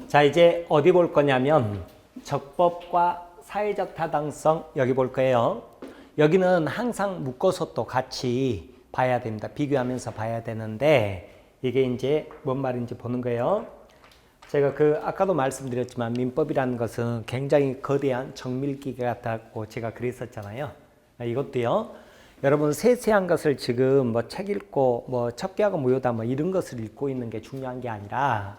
자, 이제 어디 볼 거냐면 적법과 사회적 타당성 여기 볼 거예요. 여기는 항상 묶어서 또 같이 봐야 됩니다. 비교하면서 봐야 되는데 이게 이제 뭔 말인지 보는 거예요. 제가 아까도 말씀드렸지만 민법이라는 것은 굉장히 거대한 정밀기계 같다고 제가 그랬었잖아요. 이것도요. 여러분 세세한 것을 지금 뭐 책 읽고 뭐 첩기하고 무효다 뭐 이런 것을 읽고 있는 게 중요한 게 아니라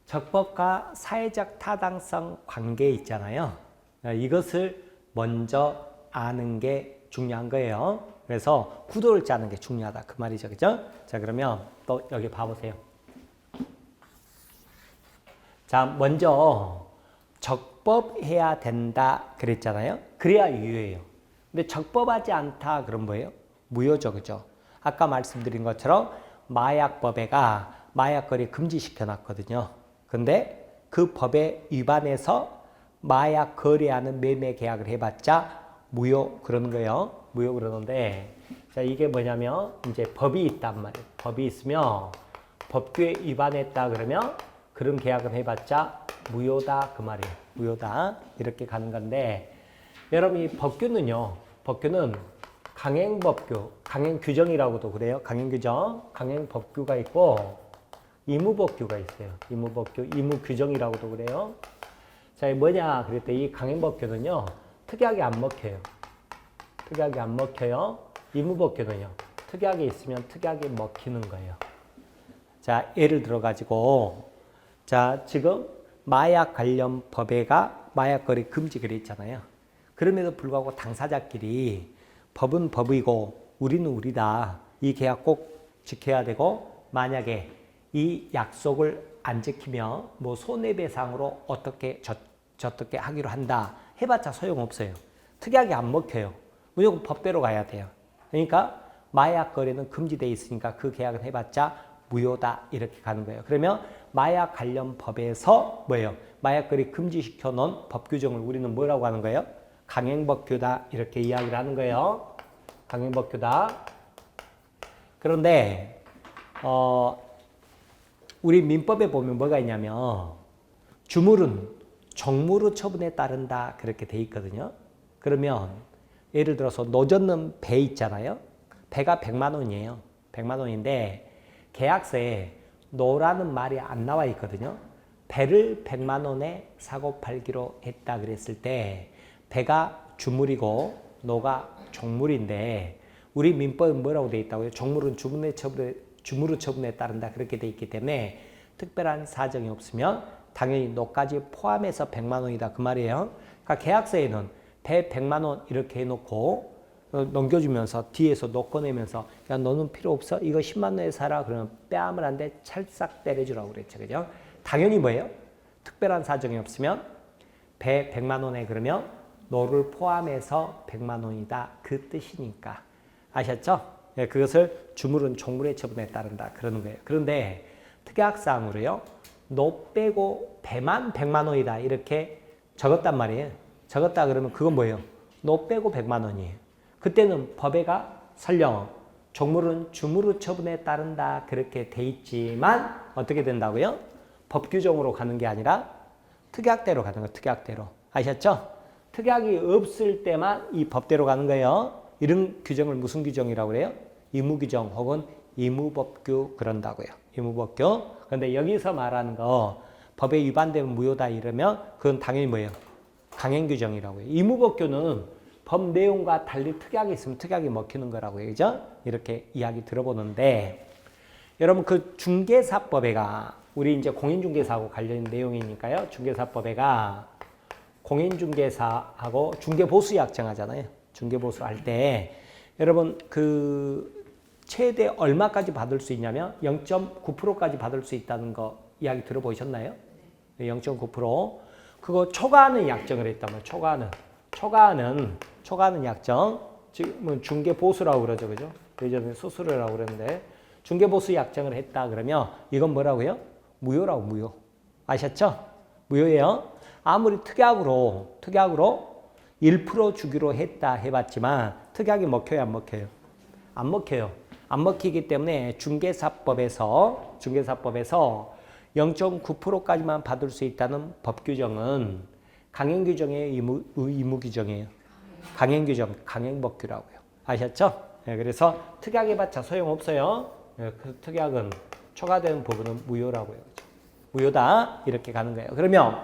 적법과 사회적 타당성 관계 있잖아요. 이것을 먼저 아는 게 중요한 거예요. 그래서 구도를 짜는 게 중요하다 그 말이죠. 그죠? 자, 그러면 또 여기 봐보세요. 자, 먼저 적법해야 된다 그랬잖아요. 그래야 유효해요. 근데 적법하지 않다 그럼 뭐예요? 무효죠. 그죠? 아까 말씀드린 것처럼 마약법에가 마약거래 금지시켜 놨거든요. 근데 그 법에 위반해서 마약 거래하는 매매 계약을 해봤자 무효 그러는 거예요. 무효 그러는데 자, 이게 뭐냐면 이제 법이 있단 말이에요. 법이 있으면 법규에 위반했다 그러면 그런 계약을 해봤자 무효다 그 말이에요. 무효다 이렇게 가는 건데 여러분 이 법규는요. 법규는 강행법규, 강행규정이라고도 그래요. 강행규정, 강행법규가 있고 의무법규가 있어요. 의무법규, 의무규정이라고도 그래요. 자, 뭐냐 그랬더니 이 강행법규는요. 특이하게 안 먹혀요. 특이하게 안 먹혀요. 의무법규는요. 특이하게 있으면 특이하게 먹히는 거예요. 자, 예를 들어 가지고 자, 지금 마약 관련 법에가 마약거래 금지 그랬잖아요. 그럼에도 불구하고 당사자끼리 법은 법이고 우리는 우리다. 이 계약 꼭 지켜야 되고 만약에 이 약속을 안 지키면 뭐 손해배상으로 어떻게 저떻게 하기로 한다 해봤자 소용없어요. 특이하게 안 먹혀요. 무조건 법대로 가야 돼요. 그러니까 마약 거래는 금지되어 있으니까 그 계약을 해봤자 무효다 이렇게 가는 거예요. 그러면 마약 관련 법에서 뭐예요? 마약 거래 금지시켜 놓은 법 규정을 우리는 뭐라고 하는 거예요? 강행법규다 이렇게 이야기를 하는 거예요. 강행법규다. 그런데 우리 민법에 보면 뭐가 있냐면 주물은 종무로 처분에 따른다 그렇게 돼 있거든요. 그러면 예를 들어서 노젓는 배 있잖아요. 배가 100만 원이에요. 100만 원인데 계약서에 노라는 말이 안 나와 있거든요. 배를 100만 원에 사고 팔기로 했다 그랬을 때 배가 주물이고 노가 종물인데 우리 민법은 뭐라고 돼 있다고요? 종물은 주무르 처분에 따른다 그렇게 돼 있기 때문에 특별한 사정이 없으면 당연히 노까지 포함해서 100만 원이다 그 말이에요. 그러니까 계약서에는 배 100만 원 이렇게 해놓고 넘겨주면서 뒤에서 노 꺼내면서 야 너는 필요 없어 이거 10만 원에 사라 그러면 뺨을 한 대 찰싹 때려주라고 그랬죠. 그죠? 당연히 뭐예요? 특별한 사정이 없으면 배 100만 원에 그러면 노를 포함해서 100만 원이다 그 뜻이니까 아셨죠? 네, 그것을 주물은 종물의 처분에 따른다 그러는 거예요. 그런데 특약사항으로요. 노 빼고 배만 100만 원이다 이렇게 적었단 말이에요. 적었다 그러면 그건 뭐예요? 노 빼고 100만 원이에요. 그때는 법에가 설령 종물은 주무르 처분에 따른다 그렇게 돼 있지만 어떻게 된다고요? 법 규정으로 가는 게 아니라 특약대로 가는 거예요. 특약대로. 아셨죠? 특약이 없을 때만 이 법대로 가는 거예요. 이런 규정을 무슨 규정이라고 그래요? 의무규정 혹은 의무법규 그런다고요. 의무법규. 그런데 여기서 말하는 거 법에 위반되면 무효다 이러면 그건 당연히 뭐예요? 강행규정이라고요. 의무법규는 법 내용과 달리 특약이 있으면 특약이 먹히는 거라고요. 그죠? 이렇게 이야기 들어보는데 여러분 그 중개사법에가 우리 이제 공인중개사하고 관련 내용이니까요. 중개사법에가 공인중개사하고 중개보수 약정하잖아요. 중개보수 할 때 여러분 그 최대 얼마까지 받을 수 있냐면 0.9%까지 받을 수 있다는 거 이야기 들어보셨나요? 0.9%. 그거 초과하는 약정을 했다면 초과하는 약정. 지금은 중개보수라고 그러죠. 그죠? 예전에 수수료라고 그러는데 중개보수 약정을 했다 그러면 이건 뭐라고요? 무효라고 무효. 아셨죠? 무효예요. 아무리 특약으로 1% 주기로 했다 해봤지만 특약이 먹혀요 안 먹혀요? 안 먹혀요. 안 먹히기 때문에 중개사법에서 0.9%까지만 받을 수 있다는 법 규정은 강행 규정이에요, 의무 규정이에요. 강행 규정, 강행법규라고요. 아셨죠? 네, 그래서 특약해봤자 소용없어요. 네, 그 특약은 초과되는 부분은 무효라고요. 그렇죠? 무효다 이렇게 가는 거예요. 그러면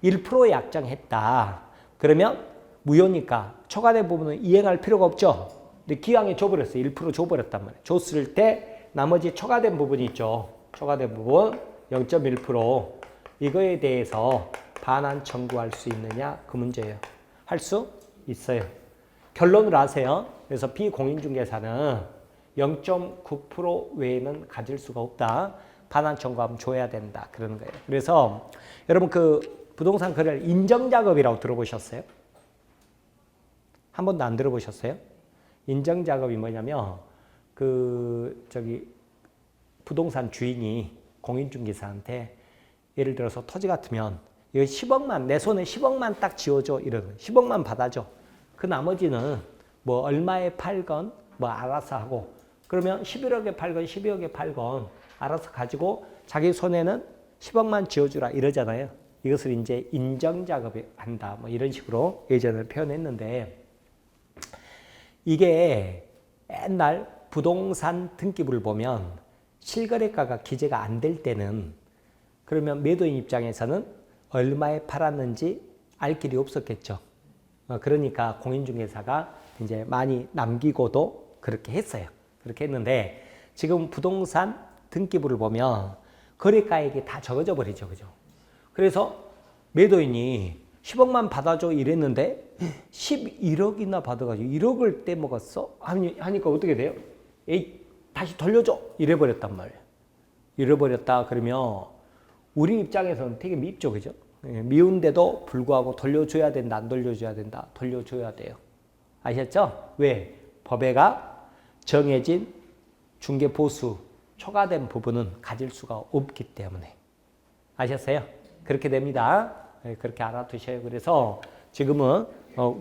1% 약정했다. 그러면 무효니까 초과된 부분은 이행할 필요가 없죠. 근데 기왕에 줘버렸어요. 1% 줘버렸단 말이에요. 줬을 때 나머지 초과된 부분이 있죠. 초과된 부분 0.1% 이거에 대해서 반환 청구할 수 있느냐 그 문제예요. 할 수 있어요. 결론을 아세요. 그래서 비공인중개사는 0.9% 외에는 가질 수가 없다. 반환 청구하면 줘야 된다. 그러는 거예요. 그래서 여러분 그 부동산 거래를 인정작업이라고 들어보셨어요? 한 번도 안 들어보셨어요? 인정작업이 뭐냐면 부동산 주인이 공인중개사한테 예를 들어서 토지 같으면 이거 10억만 내 손에 10억만 딱 지어줘 이러는 10억만 받아줘. 그 나머지는 뭐 얼마에 팔건 뭐 알아서 하고 그러면 11억에 팔건 12억에 팔건 알아서 가지고 자기 손에는 10억만 지어주라 이러잖아요. 이것을 이제 인정작업이 한다 뭐 이런 식으로 예전에 표현했는데 이게 옛날 부동산 등기부를 보면 실거래가가 기재가 안 될 때는 그러면 매도인 입장에서는 얼마에 팔았는지 알 길이 없었겠죠. 그러니까 공인중개사가 이제 많이 남기고도 그렇게 했어요. 그렇게 했는데 지금 부동산 등기부를 보면 거래가액이 다 적어져 버리죠. 그죠? 그래서 매도인이 10억만 받아줘 이랬는데 11억이나 받아가지고 1억을 떼먹었어? 하니까 어떻게 돼요? 에이, 다시 돌려줘! 이래버렸단 말이에요. 이래버렸다 그러면 우리 입장에서는 되게 밉죠. 그죠? 미운데도 불구하고 돌려줘야 된다. 안 돌려줘야 된다. 돌려줘야 돼요. 아셨죠? 왜? 법에가 정해진 중개보수 초과된 부분은 가질 수가 없기 때문에. 아셨어요? 그렇게 됩니다. 그렇게 알아두셔요. 그래서 지금은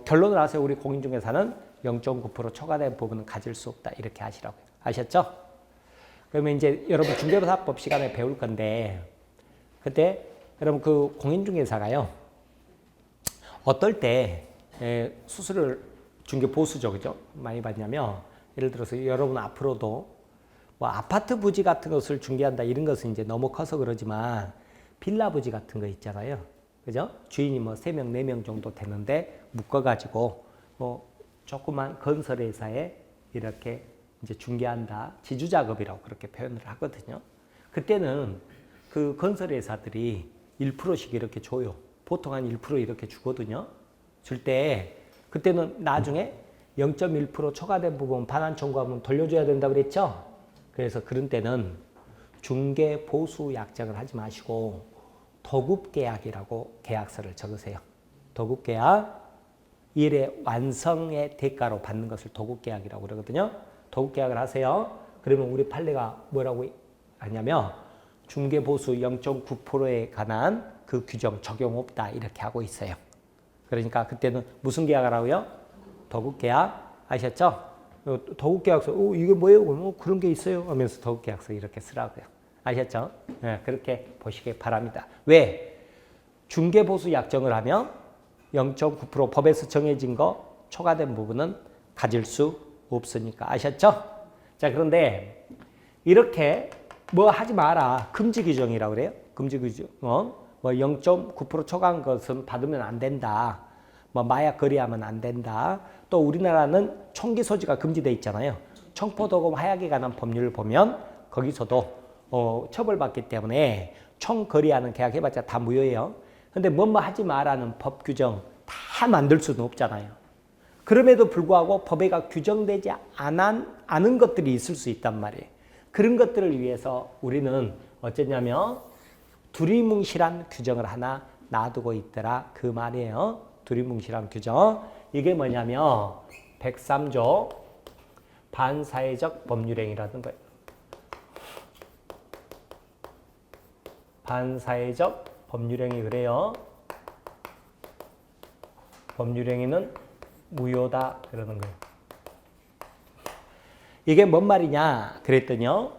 결론을 하세요. 우리 공인중개사는 0.9% 초과된 부분은 가질 수 없다. 이렇게 하시라고요. 아셨죠? 그러면 이제 여러분 중개사법 시간에 배울 건데 그때 여러분 그 공인중개사가요. 어떨 때 수수료를 중개보수죠. 그죠? 많이 받냐면 예를 들어서 여러분 앞으로도 뭐 아파트 부지 같은 것을 중개한다 이런 것은 이제 너무 커서 그러지만 빌라 부지 같은 거 있잖아요. 그죠? 주인이 뭐 3명, 4명 정도 되는데 묶어가지고 뭐 조그만 건설회사에 이렇게 이제 중개한다. 지주작업이라고 그렇게 표현을 하거든요. 그때는 그 건설회사들이 1%씩 이렇게 줘요. 보통 한 1% 이렇게 주거든요. 줄 때 그때는 나중에 0.1% 초과된 부분 반환 청구하면 돌려줘야 된다고 그랬죠. 그래서 그런 때는 중개 보수 약정을 하지 마시고 도급계약이라고 계약서를 적으세요. 도급계약, 일의 완성의 대가로 받는 것을 도급계약이라고 그러거든요. 도급계약을 하세요. 그러면 우리 판례가 뭐라고 하냐면 중개보수 0.9%에 관한 그 규정 적용 없다 이렇게 하고 있어요. 그러니까 그때는 무슨 계약을 하고요? 도급계약 아셨죠? 도급계약서 이게 뭐예요? 그런 게 있어요 하면서 도급계약서 이렇게 쓰라고요. 아셨죠? 네, 그렇게 보시기 바랍니다. 왜? 중개보수 약정을 하면 0.9% 법에서 정해진 거 초과된 부분은 가질 수 없으니까. 아셨죠? 자, 그런데 이렇게 뭐 하지 마라. 금지 규정이라고 그래요. 금지 규정. 뭐 0.9% 초과한 것은 받으면 안 된다. 뭐 마약 거래하면 안 된다. 또 우리나라는 총기 소지가 금지돼 있잖아요. 청포도금 하약에 관한 법률을 보면 거기서도 처벌받기 때문에 총 거래하는 계약 해봤자 다 무효예요. 근데 뭐뭐 하지 마라는 법 규정 다 만들 수는 없잖아요. 그럼에도 불구하고 법에가 규정되지 않은 것들이 있을 수 있단 말이에요. 그런 것들을 위해서 우리는 어쩌냐면 두리뭉실한 규정을 하나 놔두고 있더라 그 말이에요. 두리뭉실한 규정. 이게 뭐냐면 103조 반사회적 법률행위라는 거예요. 반사회적 법률행위 그래요. 법률행위는 무효다 그러는 거예요. 이게 뭔 말이냐 그랬더니요.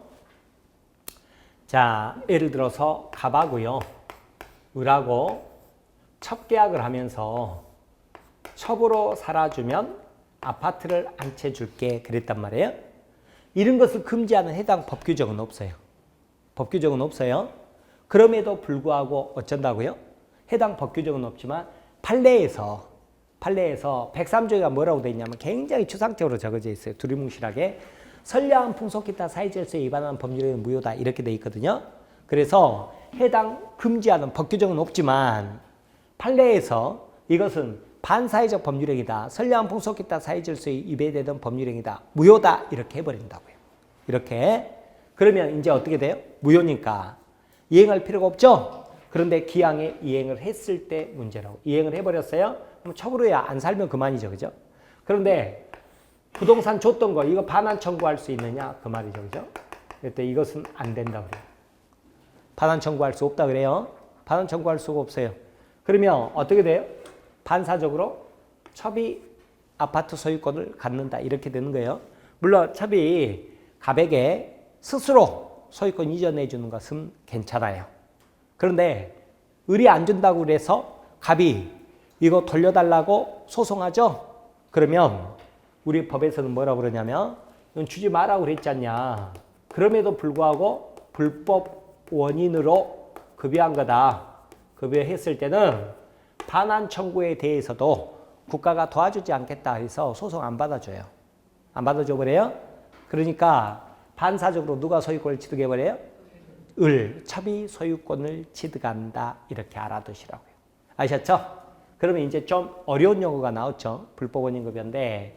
자, 예를 들어서 갑하고요. 을하고 첩계약을 하면서 첩으로 살아주면 아파트를 안 채줄게 그랬단 말이에요. 이런 것을 금지하는 해당 법규정은 없어요. 법규정은 없어요. 그럼에도 불구하고 어쩐다고요? 해당 법규정은 없지만 판례에서 103조가 뭐라고 되어 있냐면 굉장히 추상적으로 적어져 있어요. 두리뭉실하게. 선량한 풍속 기타 사회질서에 위반하는 법률은 무효다 이렇게 되어 있거든요. 그래서 해당 금지하는 법규정은 없지만 판례에서 이것은 반사회적 법률행위다. 선량한 풍속 기타 사회질서에 위배되던 법률행위다. 무효다 이렇게 해버린다고요. 이렇게. 그러면 이제 어떻게 돼요? 무효니까 이행할 필요가 없죠? 그런데 기왕에 이행을 했을 때 문제라고. 이행을 해버렸어요? 그럼 첩으로야 안 살면 그만이죠. 그죠? 그런데 부동산 줬던 거 이거 반환 청구할 수 있느냐? 그 말이죠. 그죠? 그때 이것은 안 된다 그래요. 반환 청구할 수 없다 그래요. 반환 청구할 수가 없어요. 그러면 어떻게 돼요? 반사적으로 첩이 아파트 소유권을 갖는다 이렇게 되는 거예요. 물론 첩이 갑에게 스스로 소유권 이전해 주는 것은 괜찮아요. 그런데 을이 안 준다고 그래서 갑이 이거 돌려달라고 소송하죠? 그러면 우리 법에서는 뭐라고 그러냐면 이건 주지 마라고 그랬지 않냐. 그럼에도 불구하고 불법 원인으로 급여한 거다. 급여했을 때는 반환 청구에 대해서도 국가가 도와주지 않겠다 해서 소송 안 받아줘요. 안 받아줘 버려요? 그러니까 반사적으로 누가 소유권을 취득해버려요? 첩이 소유권을 취득한다 이렇게 알아두시라고요. 아셨죠? 그러면 이제 좀 어려운 용어가 나왔죠. 불법 원인 급여인데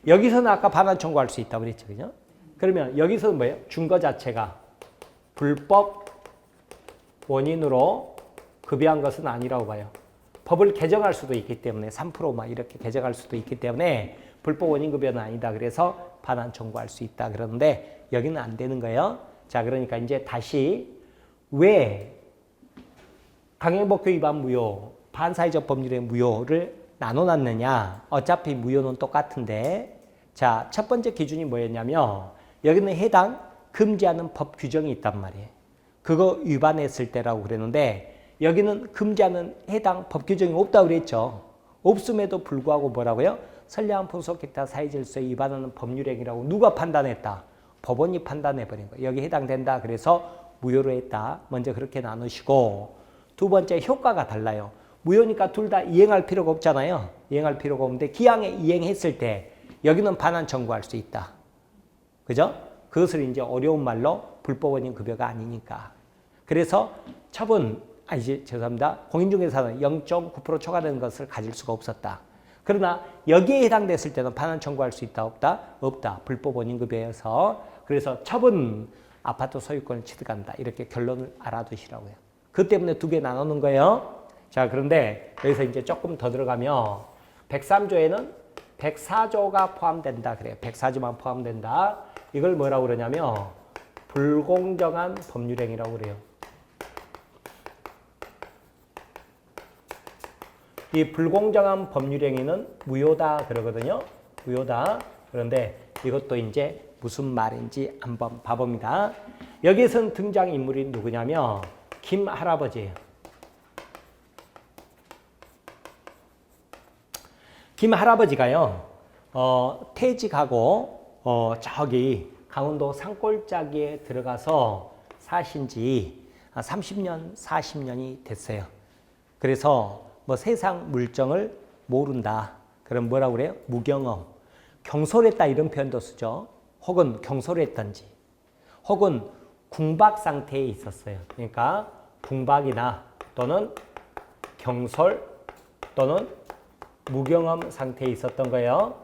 여기서는 아까 반환 청구할 수 있다고 그랬죠. 그죠? 그러면 여기서는 뭐예요? 준 거 자체가 불법 원인으로 급여한 것은 아니라고 봐요. 법을 개정할 수도 있기 때문에 3%막 이렇게 개정할 수도 있기 때문에 불법 원인 급여는 아니다. 그래서 반환 청구할 수 있다. 그러는데 여기는 안 되는 거예요. 자, 그러니까 이제 다시 왜 강행법규 위반 무효, 반사회적 법률의 무효를 나눠놨느냐. 어차피 무효는 똑같은데 자, 첫 번째 기준이 뭐였냐면 여기는 해당 금지하는 법 규정이 있단 말이에요. 그거 위반했을 때라고 그랬는데 여기는 금지하는 해당 법 규정이 없다고 그랬죠. 없음에도 불구하고 뭐라고요? 선량한 풍속 기타 사회질서에 위반하는 법률행위라고 누가 판단했다? 법원이 판단해버린 거예요. 여기 해당된다. 그래서 무효로 했다. 먼저 그렇게 나누시고 두 번째 효과가 달라요. 무효니까 둘 다 이행할 필요가 없잖아요. 이행할 필요가 없는데 기왕에 이행했을 때 여기는 반환 청구할 수 있다. 그죠? 그것을 이제 어려운 말로 불법 원인 급여가 아니니까. 그래서 첩은 죄송합니다. 공인중개사는 0.9% 초과되는 것을 가질 수가 없었다. 그러나 여기에 해당됐을 때는 반환 청구할 수 있다 없다? 없다. 불법 원인 급여여서 그래서 첩은 아파트 소유권을 취득한다. 이렇게 결론을 알아두시라고요. 그 때문에 두 개 나누는 거예요. 자, 그런데 여기서 이제 조금 더 들어가면 103조에는 104조가 포함된다. 그래요. 104조만 포함된다. 이걸 뭐라고 그러냐면 불공정한 법률행위라고 그래요. 이 불공정한 법률행위는 무효다 그러거든요. 무효다. 그런데 이것도 이제 무슨 말인지 한번 봐봅니다. 여기에선 등장인물이 누구냐면 김 할아버지예요. 김 할아버지가요. 퇴직하고 저기 강원도 산골짜기에 들어가서 사신 지 30년, 40년이 됐어요. 그래서 뭐 세상 물정을 모른다. 그럼 뭐라고 그래요? 무경험. 경솔했다 이런 표현도 쓰죠. 혹은 경솔했던지. 혹은 궁박 상태에 있었어요. 그러니까 궁박이나 또는 경솔 또는 무경험 상태에 있었던 거예요.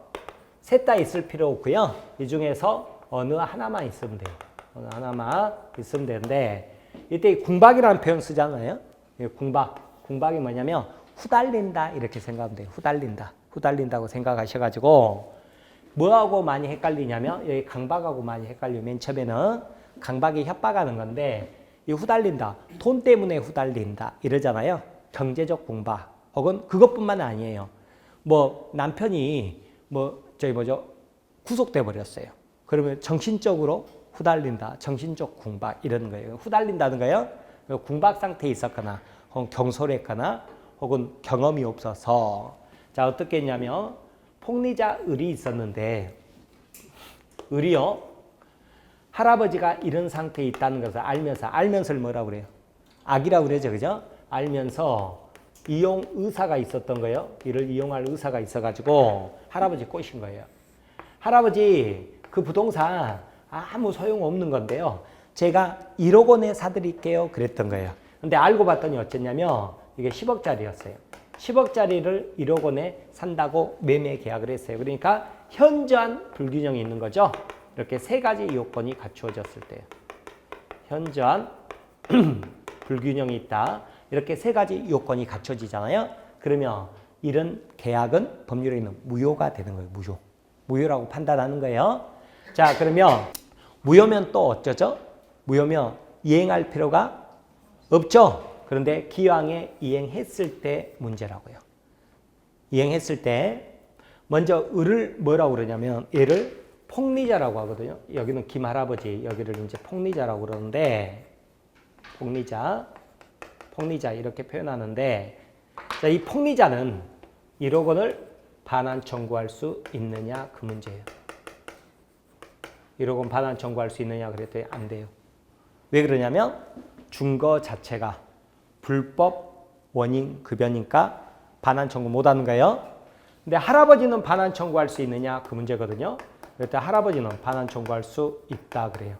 셋 다 있을 필요 없고요. 이 중에서 어느 하나만 있으면 돼요. 어느 하나만 있으면 되는데 이때 궁박이라는 표현 쓰잖아요. 궁박. 궁박이 뭐냐면 후달린다 이렇게 생각하면 돼요. 후달린다. 후달린다고 생각하셔가지고 뭐하고 많이 헷갈리냐면 여기 강박하고 많이 헷갈려요. 맨 처음에는 강박이 협박하는 건데 이 후달린다. 돈 때문에 후달린다 이러잖아요. 경제적 궁박 혹은 그것뿐만 아니에요. 뭐 남편이 구속돼 버렸어요. 그러면 정신적으로 후달린다. 정신적 궁박 이런 거예요. 후달린다는 거예요. 궁박 상태에 있었거나 혹은 경솔했거나 혹은 경험이 없어서 자 어떻게 했냐면 폭리자 을이 있었는데 을이요. 할아버지가 이런 상태에 있다는 것을 알면서를 뭐라고 그래요? 악이라고 그러죠. 그죠? 알면서 이용 의사가 있었던 거예요. 이를 이용할 의사가 있어가지고 할아버지 꼬신 거예요. 할아버지 그 부동산 아무 소용없는 건데요. 제가 1억 원에 사드릴게요. 그랬던 거예요. 근데 알고 봤더니 어쨌냐면 이게 10억짜리였어요. 10억짜리를 1억 원에 산다고 매매 계약을 했어요. 그러니까 현저한 불균형이 있는 거죠. 이렇게 세 가지 요건이 갖추어졌을 때요. 현저한 불균형이 있다. 이렇게 세 가지 요건이 갖춰지잖아요. 그러면 이런 계약은 법률에는 무효가 되는 거예요. 무효. 무효라고 판단하는 거예요. 자, 그러면 무효면 또 어쩌죠? 무효면 이행할 필요가 없죠. 그런데 기왕에 이행했을 때 문제라고요. 이행했을 때 먼저 을을 뭐라고 그러냐면 얘를 폭리자라고 하거든요. 여기는 김할아버지, 여기를 이제 폭리자라고 그러는데 폭리자 이렇게 표현하는데 자, 이 폭리자는 1억 원을 반환 청구할 수 있느냐 그 문제예요. 1억 원 반환 청구할 수 있느냐 그랬더니 안 돼요. 왜 그러냐면 증거 자체가 불법 원인 급여니까 반환 청구 못 하는 거예요. 근데 할아버지는 반환 청구할 수 있느냐 그 문제거든요. 그랬더니 할아버지는 반환 청구할 수 있다 그래요.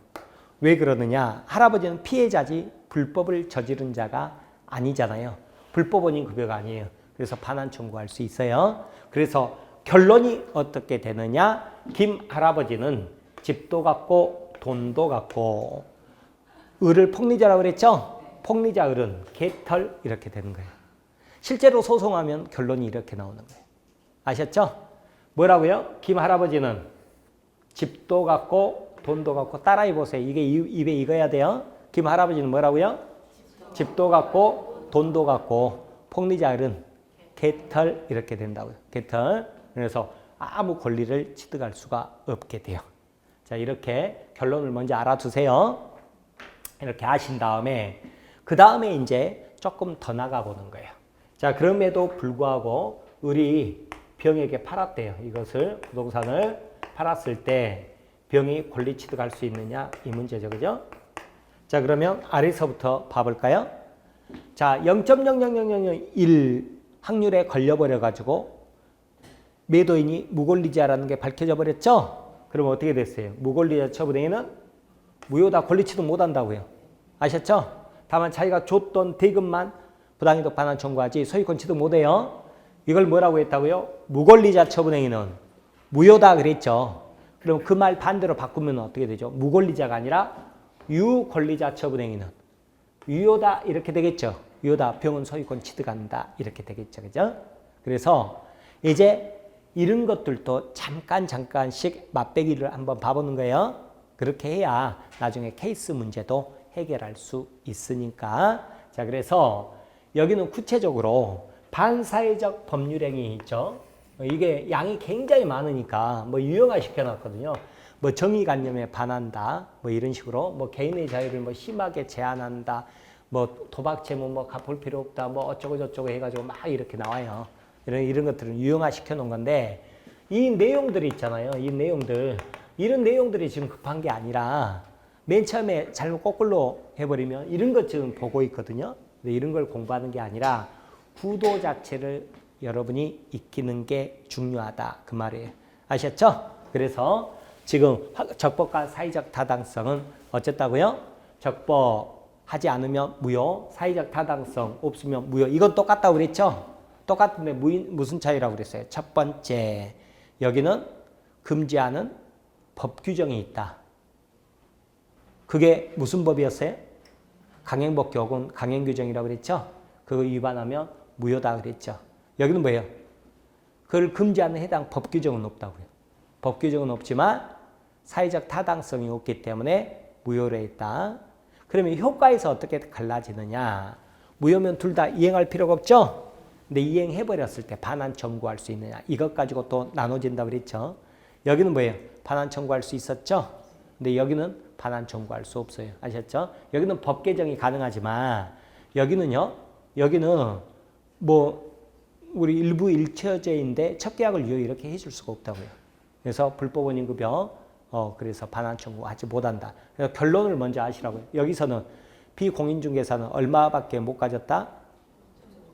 왜 그러느냐? 할아버지는 피해자지 불법을 저지른 자가 아니잖아요. 불법 원인 급여가 아니에요. 그래서 반환 청구할 수 있어요. 그래서 결론이 어떻게 되느냐? 김 할아버지는 집도 갖고 돈도 갖고 을을 폭리자라고 그랬죠? 폭리자 을은 개털 이렇게 되는 거예요. 실제로 소송하면 결론이 이렇게 나오는 거예요. 아셨죠? 뭐라고요? 김 할아버지는 집도 갖고 돈도 갖고 따라해 보세요. 이게 입에 익어야 돼요. 김 할아버지는 뭐라고요? 집도 갖고 돈도 갖고 폭리자 을은 개털 이렇게 된다고요. 개털. 그래서 아무 권리를 취득할 수가 없게 돼요. 자, 이렇게 결론을 먼저 알아두세요. 이렇게 아신 다음에 그 다음에 이제 조금 더 나가보는 거예요. 자, 그럼에도 불구하고 을이 병에게 팔았대요. 이것을 부동산을 팔았을 때 병이 권리 취득할 수 있느냐 이 문제죠. 그죠? 자, 그러면 아래서부터 봐볼까요? 자, 0.00001 확률에 걸려버려가지고 매도인이 무권리자라는 게 밝혀져 버렸죠? 그러면 어떻게 됐어요? 무권리자 처분행위는 무효다. 권리 취득 못한다고요. 아셨죠? 다만 자기가 줬던 대금만 부당이득 반환 청구하지 소유권 취득 못해요. 이걸 뭐라고 했다고요? 무권리자 처분행위는 무효다 그랬죠. 그럼 그 말 반대로 바꾸면 어떻게 되죠? 무권리자가 아니라 유권리자 처분행위는 유효다 이렇게 되겠죠. 유효다. 병은 소유권 취득한다 이렇게 되겠죠. 그죠? 그래서 이제 이런 것들도 잠깐씩 맛배기를 한번 봐보는 거예요. 그렇게 해야 나중에 케이스 문제도 해결할 수 있으니까. 자, 그래서 여기는 구체적으로 반사회적 법률행위 있죠. 이게 양이 굉장히 많으니까 뭐 유형화 시켜놨거든요. 뭐 정의관념에 반한다, 뭐 이런 식으로 뭐 개인의 자유를 뭐 심하게 제한한다, 뭐 도박 재무 뭐 갚을 필요 없다, 뭐 어쩌고 저쩌고 해가지고 막 이렇게 나와요. 이런 것들은 유형화 시켜놓은 건데 이 내용들이 있잖아요. 이 내용들 이런 내용들이 지금 급한 게 아니라 맨 처음에 잘못 거꾸로 해버리면 이런 것 지금 보고 있거든요. 근데 이런 걸 공부하는 게 아니라 구도 자체를 여러분이 익히는 게 중요하다 그 말이에요. 아셨죠? 그래서 지금 적법과 사회적 타당성은 어쨌다고요? 적법하지 않으면 무효, 사회적 타당성 없으면 무효. 이건 똑같다고 그랬죠? 똑같은데 무슨 차이라고 그랬어요? 첫 번째, 여기는 금지하는 법 규정이 있다. 그게 무슨 법이었어요? 강행법규, 강행규정이라고 그랬죠? 그거 위반하면 무효다 그랬죠? 여기는 뭐예요? 그걸 금지하는 해당 법 규정은 없다고요. 법 규정은 없지만 사회적 타당성이 없기 때문에 무효로 했다. 그러면 효과에서 어떻게 갈라지느냐? 무효면 둘 다 이행할 필요가 없죠? 근데 이행해버렸을 때 반환 청구할 수 있느냐? 이것 가지고 또 나눠진다고 그랬죠? 여기는 뭐예요? 반환 청구할 수 있었죠? 근데 여기는 반환 청구할 수 없어요. 아셨죠? 여기는 법 개정이 가능하지만 여기는요. 여기는 뭐 우리 일부 일처제인데 첫 계약을 유효 이렇게 해줄 수가 없다고요. 그래서 불법 원인급여 그래서 반환 청구하지 못한다. 그래서 결론을 먼저 아시라고요. 여기서는 비공인중개사는 얼마밖에 못 가졌다?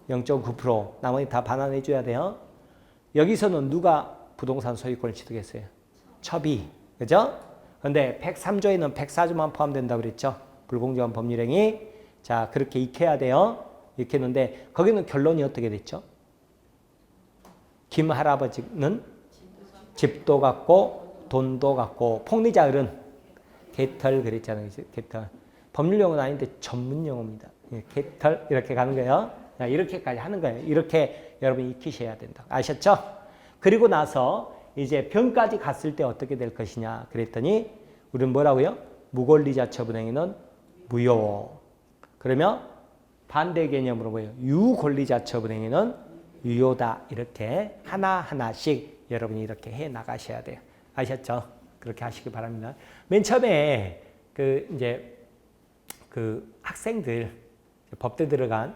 0.9%. 나머지 다 반환해 줘야 돼요. 여기서는 누가 부동산 소유권을 취득했어요? 첩이. 그죠? 근데 103조에는 104조만 포함된다고 그랬죠? 불공정한 법률행위. 자, 그렇게 익혀야 돼요. 익혔는데 거기는 결론이 어떻게 됐죠? 김 할아버지는 집도 갖고 돈도 갖고 폭리자 을은 개털 그랬잖아요. 개털. 법률 용어는 아닌데 전문 용어입니다. 개털 이렇게 가는 거예요. 자, 이렇게까지 하는 거예요. 이렇게 여러분이 익히셔야 된다. 아셨죠? 그리고 나서 이제 병까지 갔을 때 어떻게 될 것이냐 그랬더니 우리는 뭐라고요? 무권리자 처분행위는 무효. 그러면 반대 개념으로 뭐예요? 유권리자 처분행위는 유효다. 이렇게 하나하나씩 여러분이 이렇게 해 나가셔야 돼요. 아셨죠? 그렇게 하시기 바랍니다. 맨 처음에 이제 학생들 법대 들어간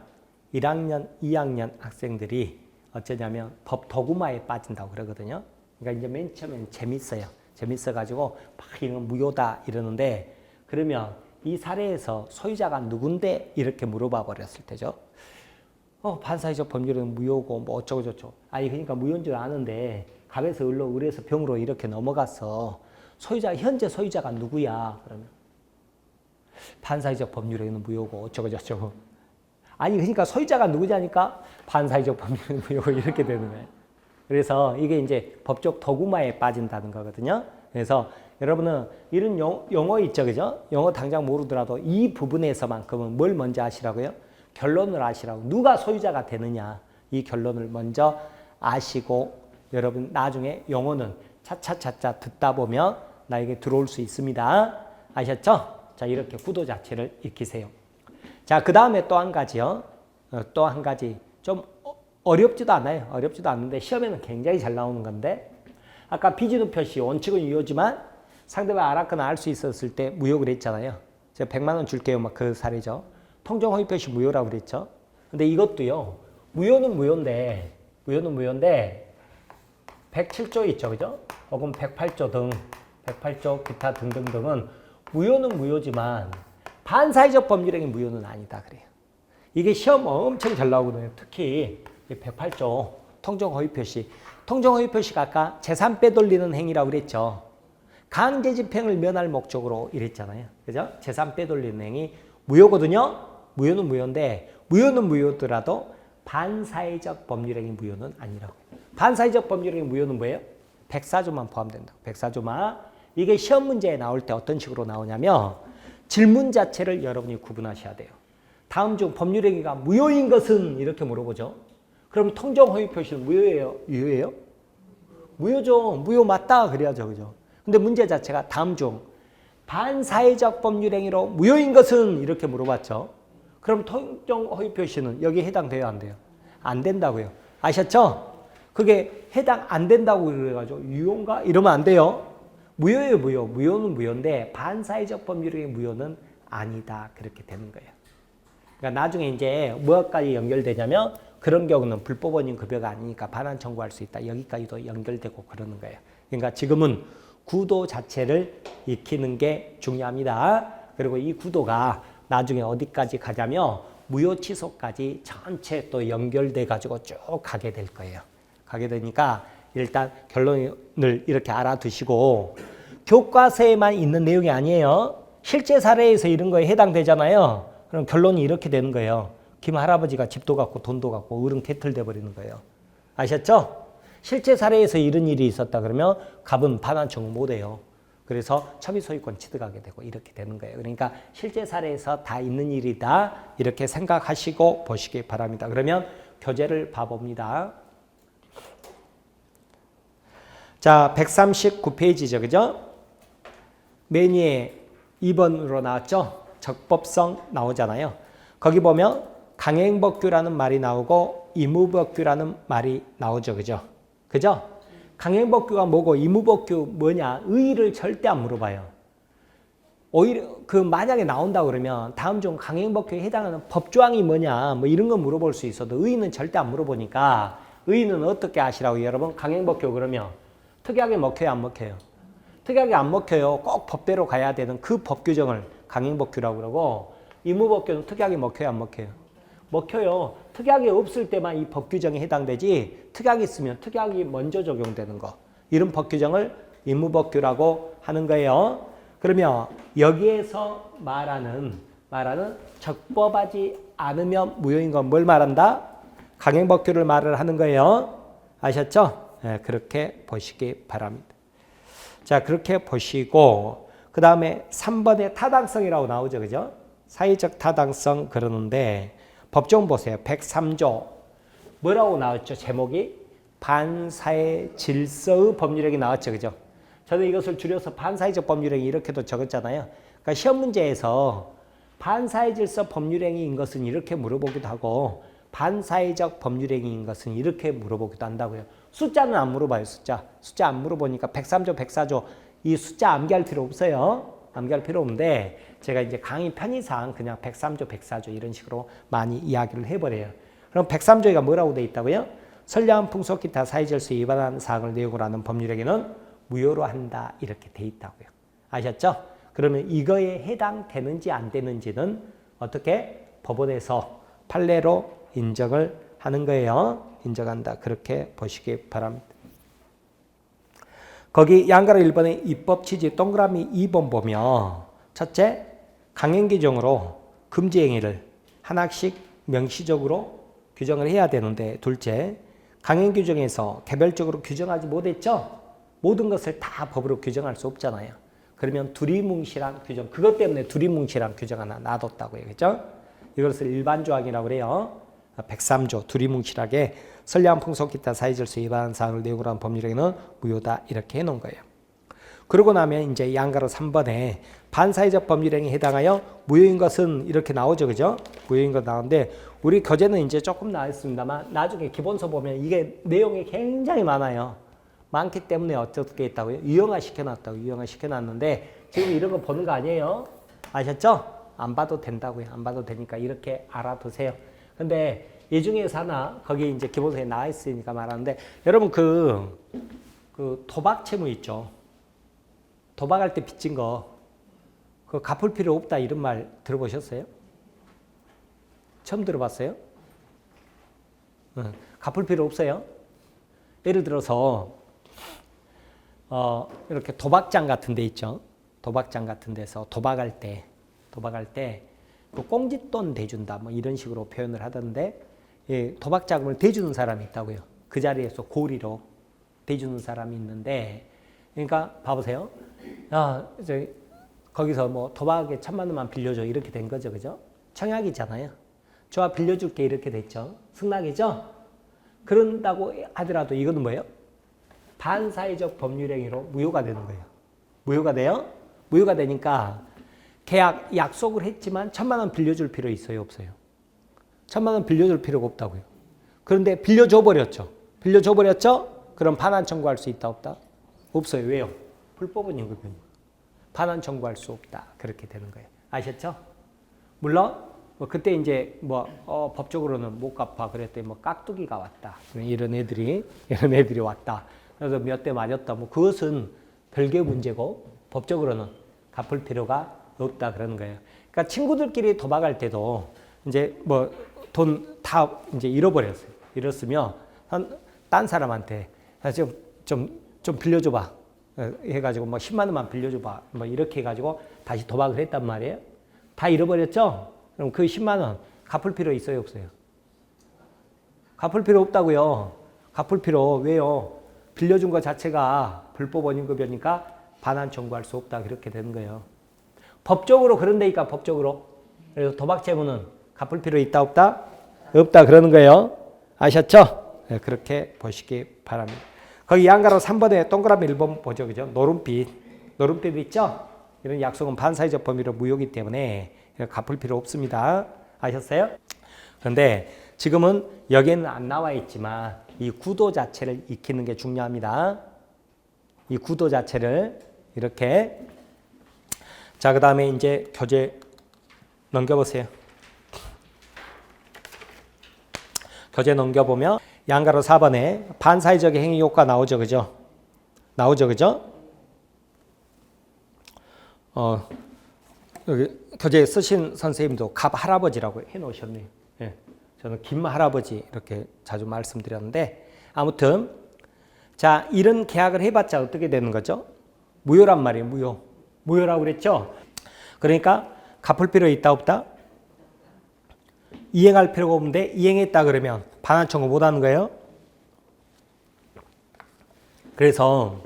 1학년, 2학년 학생들이 어쩌냐면 법 도구마에 빠진다고 그러거든요. 그러니까 이제 맨 처음엔 재밌어요. 재밌어가지고 막 이런 무효다 이러는데 그러면 이 사례에서 소유자가 누군데 이렇게 물어봐 버렸을 때죠. 반사회적 법률은 무효고 뭐 어쩌고 저쩌고. 아니 그러니까 무효인 줄 아는데 갑에서 을로 을에서 병으로 이렇게 넘어갔어. 현재 소유자가 누구야? 그러면 반사회적 법률에는 무효고 어쩌고 저쩌고. 아니 그러니까 소유자가 누구냐니까 반사회적 법률은 무효고 이렇게 되는 거예요. 그래서 이게 이제 법적 도구마에 빠진다는 거거든요. 그래서 여러분은 이런 용어 있죠, 그죠? 용어 당장 모르더라도 이 부분에서만큼은 뭘 먼저 아시라고요? 결론을 아시라고. 누가 소유자가 되느냐 이 결론을 먼저 아시고 여러분 나중에 용어는 차차차차 듣다 보면 나에게 들어올 수 있습니다. 아셨죠? 자, 이렇게 구도 자체를 익히세요. 자, 그 다음에 또 한 가지요. 또 한 가지 좀 어렵지도 않아요. 어렵지도 않는데 시험에는 굉장히 잘 나오는 건데 아까 비진후 표시 원칙은 유효지만 상대방 알았거나 알 수 있었을 때 무효 그랬잖아요. 제가 100만 원 줄게요. 막 그 사례죠. 통정 허위 표시 무효라고 그랬죠. 근데 이것도요. 무효는 무효인데 107조 있죠. 그죠? 혹은 108조 등 108조 기타 등등등은 무효는 무효지만 반사회적 법률행위 무효는 아니다 그래요. 이게 시험 엄청 잘 나오거든요. 특히 108조 통정 허위 표시. 통정 허위 표시가 아까 재산 빼돌리는 행위라고 그랬죠. 강제 집행을 면할 목적으로 이랬잖아요. 그죠? 재산 빼돌리는 행위 무효거든요. 무효는 무효인데 무효는 무효더라도 반사회적 법률행위 무효는 아니라고. 반사회적 법률행위 무효는 뭐예요? 104조만 포함된다. 104조만. 이게 시험 문제에 나올 때 어떤 식으로 나오냐면 질문 자체를 여러분이 구분하셔야 돼요. 다음 중 법률행위가 무효인 것은 이렇게 물어보죠. 그럼 통정 허위 표시는 무효예요? 유효예요? 무효죠. 무효 맞다 그래야죠. 그죠? 근데 문제 자체가 다음 중 반사회적 법률행위로 무효인 것은 이렇게 물어봤죠. 그럼 통정 허위 표시는 여기에 해당돼요? 안 돼요? 안 된다고요. 아셨죠? 그게 해당 안 된다고 그래가지고 유효인가? 이러면 안 돼요. 무효예요. 무효. 무효는 무효인데 반사회적 법률행위 무효는 아니다. 그렇게 되는 거예요. 그러니까 나중에 이제 뭐까지 연결되냐면 그런 경우는 불법 원인 급여가 아니니까 반환 청구할 수 있다. 여기까지도 연결되고 그러는 거예요. 그러니까 지금은 구도 자체를 익히는 게 중요합니다. 그리고 이 구도가 나중에 어디까지 가냐면 무효 취소까지 전체 또 연결돼 가지고 쭉 가게 될 거예요. 가게 되니까 일단 결론을 이렇게 알아두시고 교과서에만 있는 내용이 아니에요. 실제 사례에서 이런 거에 해당되잖아요. 그럼 결론이 이렇게 되는 거예요. 김 할아버지가 집도 갖고 돈도 갖고 어른 개털돼 버리는 거예요. 아셨죠? 실제 사례에서 이런 일이 있었다 그러면 갑은 반환 청구 못 해요. 그래서 첩의 소유권 취득하게 되고 이렇게 되는 거예요. 그러니까 실제 사례에서 다 있는 일이다 이렇게 생각하시고 보시기 바랍니다. 그러면 교재를 봐봅니다. 자, 139페이지죠. 그죠? 맨 위에 2번으로 나왔죠? 적법성 나오잖아요. 거기 보면 강행법규라는 말이 나오고 의무법규라는 말이 나오죠. 그죠? 그죠? 강행법규가 뭐고 이무법규 뭐냐 의의를 절대 안 물어봐요. 오히려 만약에 나온다 그러면 다음 중 강행법규에 해당하는 법조항이 뭐냐 뭐 이런 거 물어볼 수 있어도 의의는 절대 안 물어보니까 의의는 어떻게 아시라고 여러분? 강행법규 그러면 특이하게 먹혀요 안 먹혀요? 특이하게 안 먹혀요. 꼭 법대로 가야 되는 그 법규정을 강행법규라고 그러고 이무법규는 특이하게 먹혀요 안 먹혀요? 먹혀요. 특이하게 없을 때만 이 법규정에 해당되지 특이하게 있으면 특이하게 먼저 적용되는 거 이런 법규정을 이무법규라고 하는 거예요. 그러면 여기에서 말하는 적법하지 않으면 무효인 건 뭘 말한다? 강행법규를 말을 하는 거예요. 아셨죠? 네, 그렇게 보시기 바랍니다. 자, 그렇게 보시고 그 다음에 3번에 타당성이라고 나오죠. 그죠? 사회적 타당성 그러는데 법정 보세요. 103조 뭐라고 나왔죠? 제목이 반사회 질서의 법률행위 나왔죠. 그죠? 저는 이것을 줄여서 반사회적 법률행위 이렇게도 적었잖아요. 그러니까 시험 문제에서 반사회 질서 법률행위인 것은 이렇게 물어보기도 하고 반사회적 법률행위인 것은 이렇게 물어보기도 한다고요. 숫자는 안 물어봐요. 숫자 안 물어보니까 103조, 104조 이 숫자 암기할 필요 없어요. 암기할 필요 없는데 제가 이제 강의 편의상 그냥 103조, 104조 이런 식으로 많이 이야기를 해버려요. 그럼 103조가 뭐라고 돼 있다고요? 선량한 풍속 기타 사회질서에 위반하는 사항을 내용으로 하는 법률행위는 무효로 한다 이렇게 돼 있다고요. 아셨죠? 그러면 이거에 해당되는지 안 되는지는 어떻게 법원에서 판례로 인정을 하는 거예요. 인정한다. 그렇게 보시기 바랍니다. 거기 양가로 1번의 입법 취지 동그라미 2번 보면 첫째, 강행규정으로 금지행위를 하나씩 명시적으로 규정을 해야 되는데 둘째, 강행규정에서 개별적으로 규정하지 못했죠? 모든 것을 다 법으로 규정할 수 없잖아요. 그러면 두리뭉실한 규정, 그것 때문에 두리뭉실한 규정 하나 놔뒀다고요. 그죠? 이것을 일반조항이라고 그래요. 103조 두리뭉실하게 선량한 풍속 기타 사회질서 위반 사항을 내용으로 한 법률행위는 무효다 이렇게 해놓은 거예요. 그러고 나면 이제 양가로 3번에 반사회적 법률행위에 해당하여 무효인 것은 이렇게 나오죠. 그죠? 무효인 것 나오는데 우리 교재는 이제 조금 나와 있습니다만 나중에 기본서 보면 이게 내용이 굉장히 많아요. 많기 때문에 어떻게 했다고요? 유형화 시켜놨다고. 유형화 시켜놨는데 지금 이런 거 보는 거 아니에요? 아셨죠? 안 봐도 된다고요. 안 봐도 되니까 이렇게 알아두세요. 근데 이 중에서 하나 거기 이제 기본서에 나와 있으니까 말하는데 여러분 그 도박 채무 있죠. 도박할 때 빚진 거 그거 갚을 필요 없다 이런 말 들어보셨어요? 처음 들어봤어요? 갚을 필요 없어요? 예를 들어서 이렇게 도박장 같은 데 있죠. 도박장 같은 데서 도박할 때 그 꽁짓돈 대준다 뭐 이런 식으로 표현을 하던데 예, 도박 자금을 대주는 사람이 있다고요. 그 자리에서 고리로 대주는 사람이 있는데 그러니까 봐보세요. 거기서 뭐 도박에 1,000만 원만 빌려줘 이렇게 된 거죠. 그죠? 청약이잖아요. 좋아 빌려줄게 이렇게 됐죠. 승낙이죠. 그런다고 하더라도 이거는 뭐예요? 반사회적 법률행위로 무효가 되는 거예요. 무효가 돼요? 무효가 되니까 계약 약속을 했지만 1,000만 원 빌려줄 필요 있어요? 없어요? 1,000만 원 빌려줄 필요가 없다고요. 그런데 빌려줘 버렸죠. 빌려줘 버렸죠? 그럼 반환 청구할 수 있다 없다? 없어요. 왜요? 불법은 임금이니까. 반환 청구할 수 없다. 그렇게 되는 거예요. 아셨죠? 물론 뭐 그때 이제 뭐 법적으로는 못 갚아 그랬더니 뭐 깍두기가 왔다. 이런 애들이 왔다. 그래서 몇 대 맞았다. 뭐 그것은 별개의 문제고 법적으로는 갚을 필요가 없다 그러는 거예요. 그러니까 친구들끼리 도박할 때도 이제 뭐 돈 다 이제 잃어버렸어요. 잃었으면 딴 사람한테 좀 빌려줘봐 해가지고 뭐 10만 원만 빌려줘봐 뭐 이렇게 해가지고 다시 도박을 했단 말이에요. 다 잃어버렸죠? 그럼 그 10만 원 갚을 필요 있어요 없어요? 갚을 필요 없다고요. 갚을 필요 왜요? 빌려준 것 자체가 불법 원인급여니까 반환 청구할 수 없다 그렇게 되는 거예요. 법적으로 그런데니까 법적으로. 그래서 도박 채무는 갚을 필요 있다 없다? 없다 그러는 거예요. 아셨죠? 네, 그렇게 보시기 바랍니다. 거기 양가로 3번에 동그라미 1번 보죠. 그죠? 노름빚 있죠? 이런 약속은 반사회적 범위로 무효이기 때문에 갚을 필요 없습니다. 아셨어요? 그런데 지금은 여기에는 안 나와 있지만 이 구도 자체를 익히는 게 중요합니다. 이 구도 자체를 이렇게. 자, 그 다음에 이제 교재 넘겨보세요. 교재 넘겨보면 양가로 4번에 반사회적의 행위 효과 나오죠, 그죠? 나오죠, 그죠? 여기 교재 쓰신 선생님도 갑 할아버지라고 해놓으셨네요. 예, 저는 김 할아버지 이렇게 자주 말씀드렸는데, 아무튼 자, 이런 계약을 해봤자 어떻게 되는 거죠? 무효란 말이에요. 무효라고 그랬죠? 그러니까 갚을 필요 있다 없다? 이행할 필요가 없는데 이행했다 그러면 반환 청구 못하는 거예요. 그래서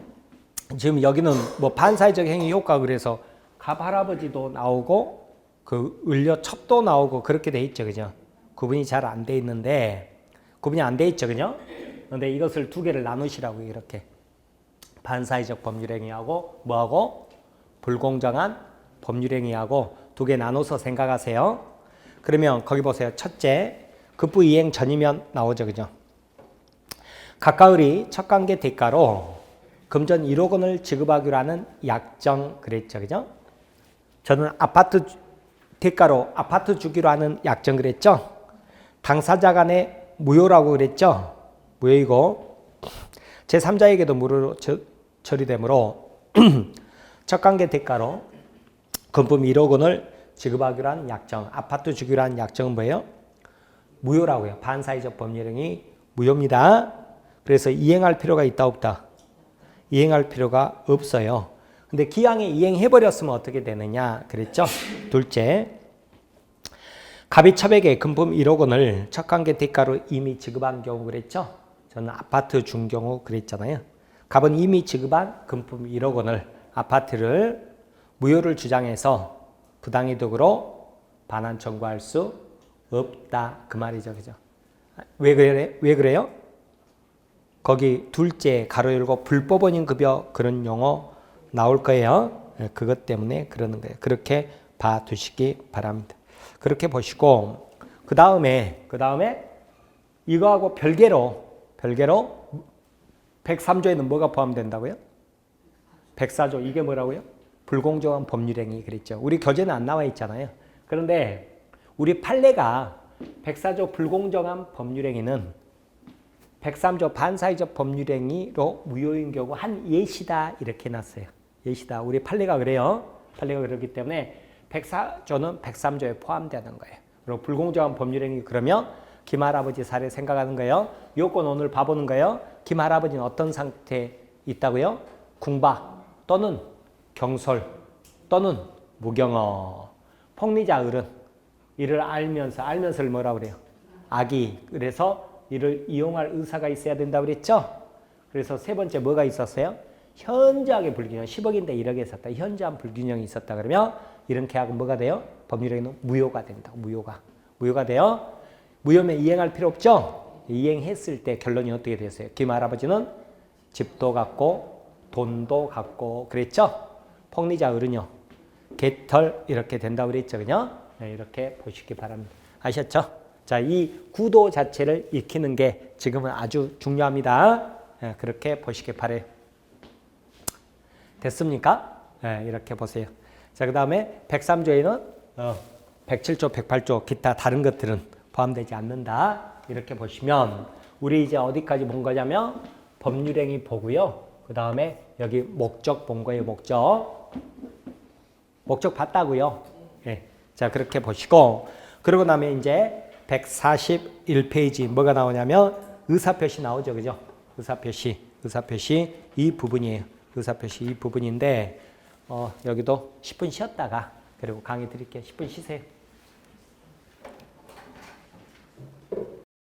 지금 여기는 뭐 반사회적 행위 효과, 그래서 갑 할아버지도 나오고 그 을려첩도 나오고 그렇게 돼 있죠, 그죠? 구분이 잘 안 돼 있는데, 구분이 안 돼 있죠, 그죠? 근데 이것을 두 개를 나누시라고, 이렇게 반사회적 법률행위하고 뭐하고 불공정한 법률행위하고 두 개 나눠서 생각하세요. 그러면 거기 보세요. 첫째, 급부 이행 전이면 나오죠, 그죠? 각가을이 첫 관계 대가로 금전 1억 원을 지급하기로 하는 약정 그랬죠, 그죠? 저는 아파트 대가로 아파트 주기로 하는 약정 그랬죠? 당사자 간에 무효라고 그랬죠? 무효이고 제3자에게도 무효로 처리되므로 첫 관계 대가로 금품 1억 원을 지급하기로 한 약정, 아파트 주기로 한 약정은 뭐예요? 무효라고요. 반사회적 법률행위 무효입니다. 그래서 이행할 필요가 있다 없다? 이행할 필요가 없어요. 근데 기왕에 이행해버렸으면 어떻게 되느냐 그랬죠? 둘째, 갑이 첩에게 금품 1억 원을 첫 관계 대가로 이미 지급한 경우 그랬죠? 저는 아파트 준 경우 그랬잖아요. 갑은 이미 지급한 금품 1억 원을, 아파트를 무효를 주장해서 부당이득으로 반환 청구할 수 없다 그 말이죠, 그죠? 왜 그래요? 거기 둘째 가로 열고 불법원인 급여 그런 용어 나올 거예요. 그것 때문에 그러는 거예요. 그렇게 봐두시기 바랍니다. 그렇게 보시고 그 다음에 이거하고 별개로 103조에는 뭐가 포함된다고요? 104조 이게 뭐라고요? 불공정한 법률행위 그랬죠. 우리 교재는 안 나와 있잖아요. 그런데 우리 판례가 104조 불공정한 법률행위는 103조 반사회적 법률행위로 무효인 경우 한 예시다 이렇게 해놨어요. 예시다. 우리 판례가 그래요. 판례가 그렇기 때문에 104조는 103조에 포함되는 거예요. 그리고 불공정한 법률행위 그러면 김할아버지 사례 생각하는 거예요. 요건 오늘 봐보는 거예요. 김할아버지는 어떤 상태에 있다고요? 궁박 또는 경솔 또는 무경어. 폭리자 을은 이를 알면서를 뭐라 그래요? 악의. 그래서 이를 이용할 의사가 있어야 된다고 그랬죠? 그래서 세 번째 뭐가 있었어요? 현저하게 불균형. 10억인데 1억에 있었다. 현저한 불균형이 있었다. 그러면 이런 계약은 뭐가 돼요? 법률행위는 무효가 된다고. 무효가 돼요. 무효면 이행할 필요 없죠? 이행했을 때 결론이 어떻게 됐어요? 김할아버지는 집도 갖고 돈도 갖고 그랬죠? 폭리자 을은요. 개털 이렇게 된다고 그랬죠. 그냥 네, 이렇게 보시기 바랍니다. 아셨죠? 자, 이 구도 자체를 익히는 게 지금은 아주 중요합니다. 네, 그렇게 보시기 바래요. 됐습니까? 네, 이렇게 보세요. 자, 그 다음에 103조에는 107조, 108조 기타 다른 것들은 포함되지 않는다. 이렇게 보시면 우리 이제 어디까지 본 거냐면 법률행위 보고요. 그 다음에 여기 목적 본 거예요. 목적 봤다고요. 네. 자, 그렇게 보시고 그러고 나면 이제 141페이지 뭐가 나오냐면 의사표시 나오죠. 그죠? 의사표시 이 부분이에요. 의사표시 이 부분인데 여기도 10분 쉬었다가 그리고 강의 드릴게요. 10분 쉬세요.